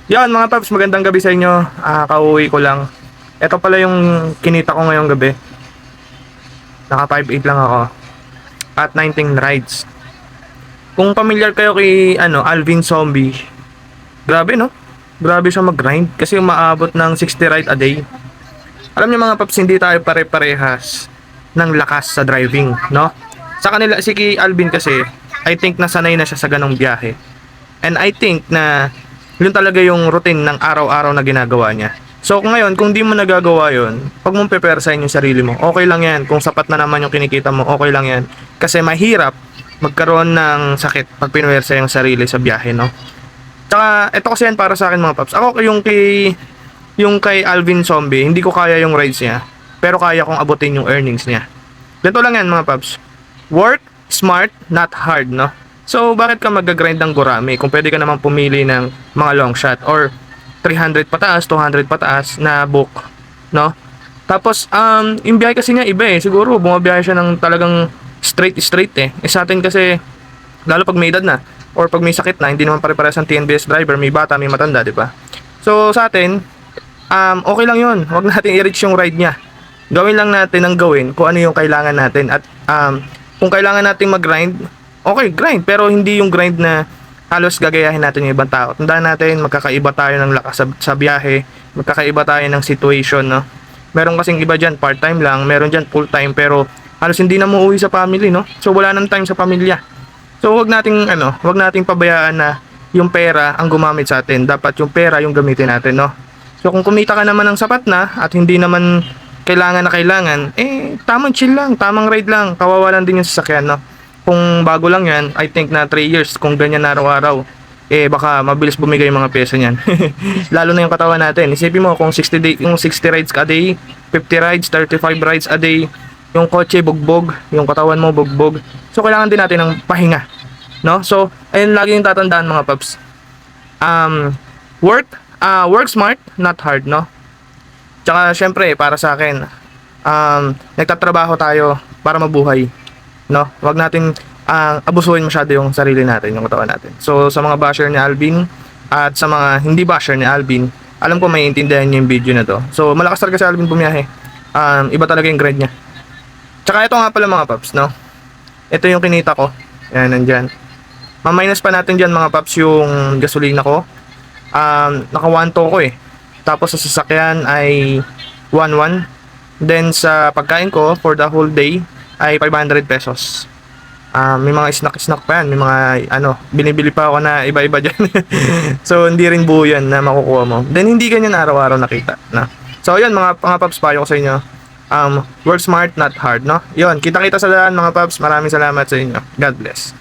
Yan mga paps, magandang gabi sa inyo. Kauwi ko lang. Ito pala yung kinita ko ngayong gabi. Naka 5.8 lang ako. At 19 rides. Kung familiar kayo kay Alvin Zombie, grabe no? Grabe siya mag-grind kasi umaabot ng 60 ride a day. Alam niyo mga paps, hindi tayo pare-parehas ng lakas sa driving, no? Sa kanila, si kay Alvin kasi, I think nasanay na siya sa ganong biyahe. And I think na yun talaga yung routine ng araw-araw na ginagawa niya. So ngayon, kung di mo nagagawa yun, huwag mong pepersahin yung sarili mo. Okay lang yan. Kung sapat na naman yung kinikita mo, okay lang yan. Kasi mahirap magkaroon ng sakit pag pinuwersa yung sarili sa biyahe, no? Tsaka, ito kasi yan para sa akin mga paps. Ako yung kay Alvin Zombie, hindi ko kaya yung rides niya. Pero kaya kong abutin yung earnings niya. Ganito lang yan mga paps. Work smart, not hard, no? So, bakit ka mag-grind ng gurami kung pwede ka namang pumili ng mga long shot or 300 pataas, 200 pataas na book, no? Tapos, yung biyahe kasi niya iba eh. Siguro, bumabiyahe siya ng talagang straight eh. Sa atin kasi, lalo pag may edad na, or pag may sakit na, hindi naman pare-parehas ang TNBS driver, may bata, may matanda, di ba? So, sa atin, okay lang yun. Huwag natin i-reach yung ride niya. Gawin lang natin ang gawin kung ano yung kailangan natin. At, kung kailangan natin mag-grind, okay, grind. Pero hindi yung grind na halos gagayahin natin yung ibang tao. Tandaan natin, magkakaiba tayo ng lakas sa biyahe. Magkakaiba tayo ng situation, no? Meron kasing iba dyan, part-time lang. Meron dyan, full-time. Pero halos hindi na muuwi sa family, no? So, wala nang time sa pamilya. So, wag nating pabayaan na yung pera ang gumamit sa atin. Dapat yung pera yung gamitin natin, no? So, kung kumita ka naman ng sapat na at hindi naman kailangan, tamang chill lang, tamang ride lang. Kawawalan din yung sasakyan, no? Kung bago lang yan, I think na 3 years kung ganyan na araw-araw, baka mabilis bumigay yung mga pyesa niyan. Lalo na yung katawan natin. Isipin mo kung 60 rides a day, 50 rides, 35 rides a day, yung kotse bugbog, yung katawan mo bugbog. So kailangan din natin ng pahinga, no? So ayun lagi yung tatandaan mga paps. Work smart, not hard, no? Tsaka syempre para sa akin, nagtatrabaho tayo para mabuhay, no? Wag natin abusuhin masyado yung sarili natin, yung katawan natin. So sa mga basher ni Alvin at sa mga hindi basher ni Alvin, alam ko may intindihan niyo yung video na to. So malakas talaga si Alvin bumiyahe. Iba talaga yung grind niya. Tsaka ito nga pala mga paps, no? Ito yung kinita ko. Yan, nandyan. Ma-minus pa natin dyan mga paps yung gasolina ko. Naka 1 to ko eh. Tapos sa sasakyan ay 1.1. Then sa pagkain ko for the whole day ay 500 pesos. May mga snack pa yan. May mga binibili pa ako na iba-iba dyan. So hindi rin buo yan na makukuha mo. Then hindi ganyan araw-araw nakita na. So yun mga paps, payo ko sa inyo. Work smart, not hard, no? Yun, kita-kita sa daan mga paps. Maraming salamat sa inyo. God bless.